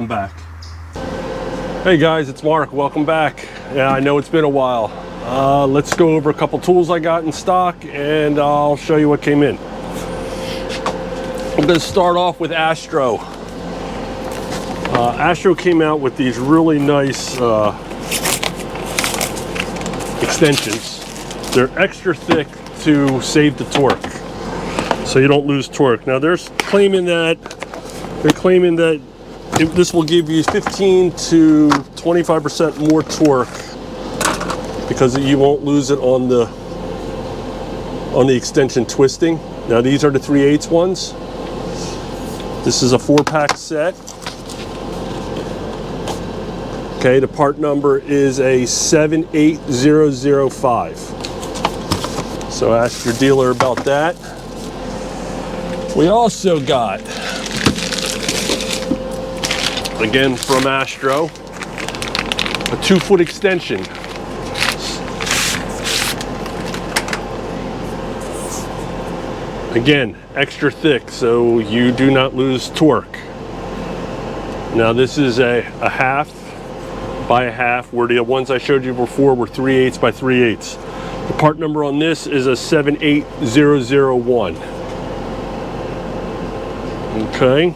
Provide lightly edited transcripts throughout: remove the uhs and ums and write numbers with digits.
I'm back. Hey guys, it's Mark. Welcome back. Yeah, I know it's been a while. Let's go over a couple tools I got in stock and I'll show you what came in. I'm going to start off with Astro. Astro came out with these really nice extensions. They're extra thick to save the torque, so you don't lose torque. Now they're claiming that this will give you 15 to 25% more torque because you won't lose it on the extension twisting. Now these are the 3/8 ones. This is a 4-pack set. Okay, the part number is a 78005. So ask your dealer about that. We also got, again from Astro, a 2-foot extension. Again, extra thick so you do not lose torque. Now this is a half by a half, where the ones I showed you before were 3/8 by 3/8. The part number on this is a 78001. Okay.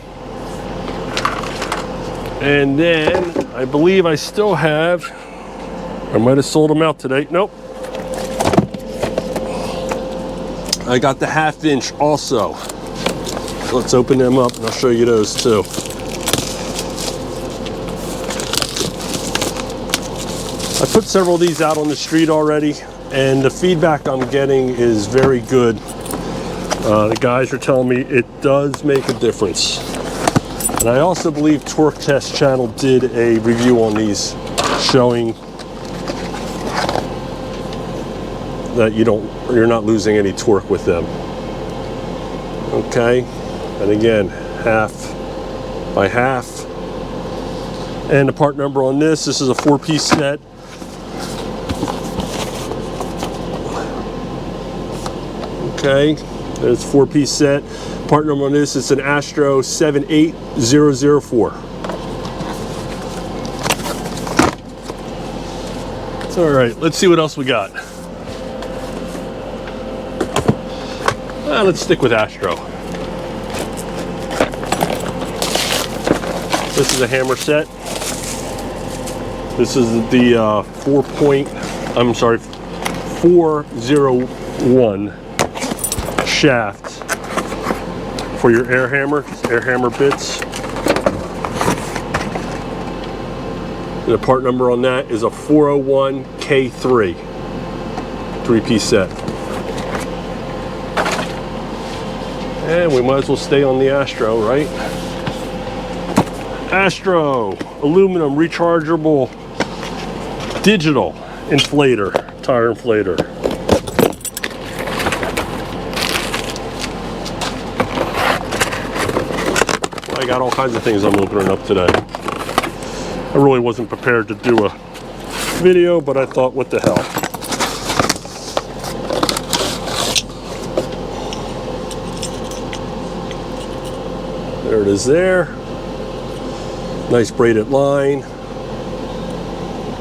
And then I believe I still have, I might have sold them out today. Nope. I got the 1/2 inch also. Let's open them up and I'll show you those too. I put several of these out on the street already, and the feedback I'm getting is very good. The guys are telling me it does make a difference. And I also believe Torque Test Channel did a review on these, showing that you're not losing any torque with them. Okay, and again, 1/2 by 1/2. And the part number on this is a 4-piece set. Okay, there's a 4-piece set. Part number on this is an Astro 78004. All right, let's see what else we got. Let's stick with Astro. This is a hammer set. This is the 401 shaft for your air hammer bits. The part number on that is a 401K3, 3-piece set. And we might as well stay on the Astro, right? Astro aluminum rechargeable digital inflator, tire inflator. I got all kinds of things I'm opening up today. I really wasn't prepared to do a video, but I thought, what the hell. There it is there. Nice braided line.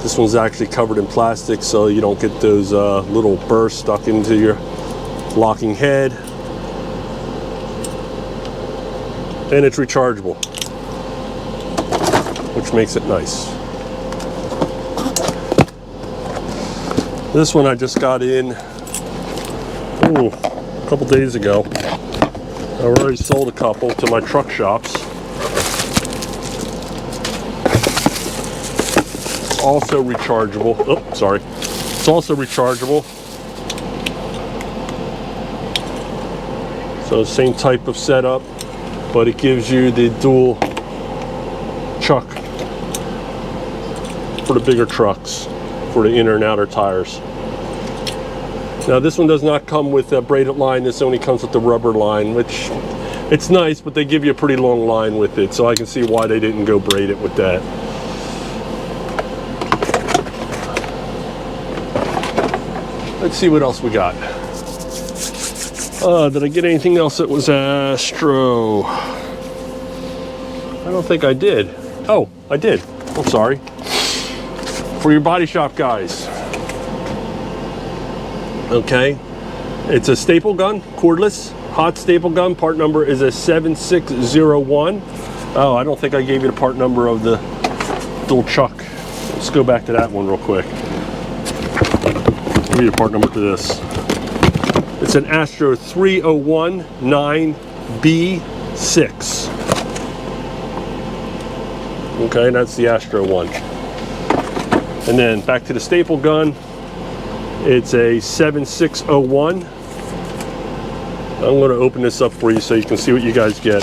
This one's actually covered in plastic so you don't get those little burrs stuck into your locking head. And it's rechargeable, which makes it nice. This one I just got in a couple days ago. I already sold a couple to my truck shops. It's also rechargeable. Oh, sorry. It's also rechargeable. So same type of setup, but it gives you the dual chuck for the bigger trucks, for the inner and outer tires. Now this one does not come with a braided line. This only comes with the rubber line, which it's nice, but they give you a pretty long line with it, so I can see why they didn't go braid it with that. Let's see what else we got. Did I get anything else that was Astro? I don't think I did. Oh, I did. I'm sorry. For your body shop guys. Okay. It's a staple gun, cordless, hot staple gun. Part number is a 7601. Oh, I don't think I gave you the part number of the little chuck. Let's go back to that one real quick. Give you the part number to this. It's an Astro 301 9B6. Okay, that's the Astro one. And then back to the staple gun. It's a 7601. I'm going to open this up for you so you can see what you guys get.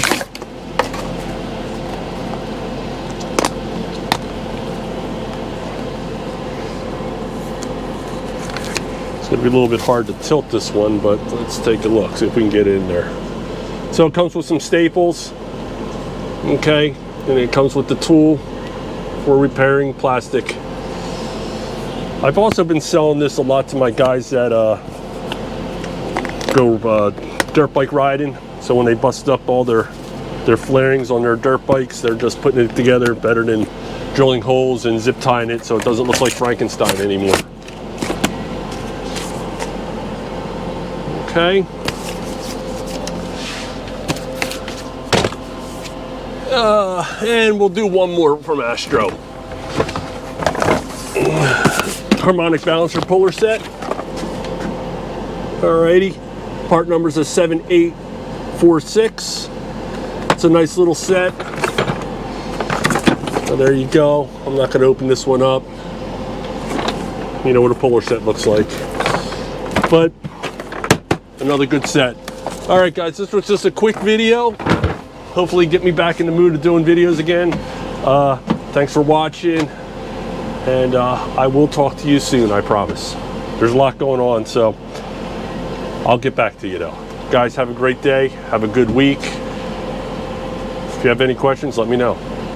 It's going to be a little bit hard to tilt this one, but let's take a look, see if we can get it in there. So it comes with some staples, okay, and it comes with the tool for repairing plastic. I've also been selling this a lot to my guys that go dirt bike riding. So when they bust up all their flarings on their dirt bikes, they're just putting it together better than drilling holes and zip tying it so it doesn't look like Frankenstein anymore. Okay. And we'll do one more from Astro. Harmonic balancer puller set. Alrighty. Part number is a 7846. It's a nice little set. So there you go. I'm not going to open this one up. You know what a puller set looks like. But another good set. Alright guys, this was just a quick video. Hopefully get me back in the mood of doing videos again. Thanks for watching. And I will talk to you soon, I promise. There's a lot going on, so I'll get back to you though. Guys, have a great day. Have a good week. If you have any questions, let me know.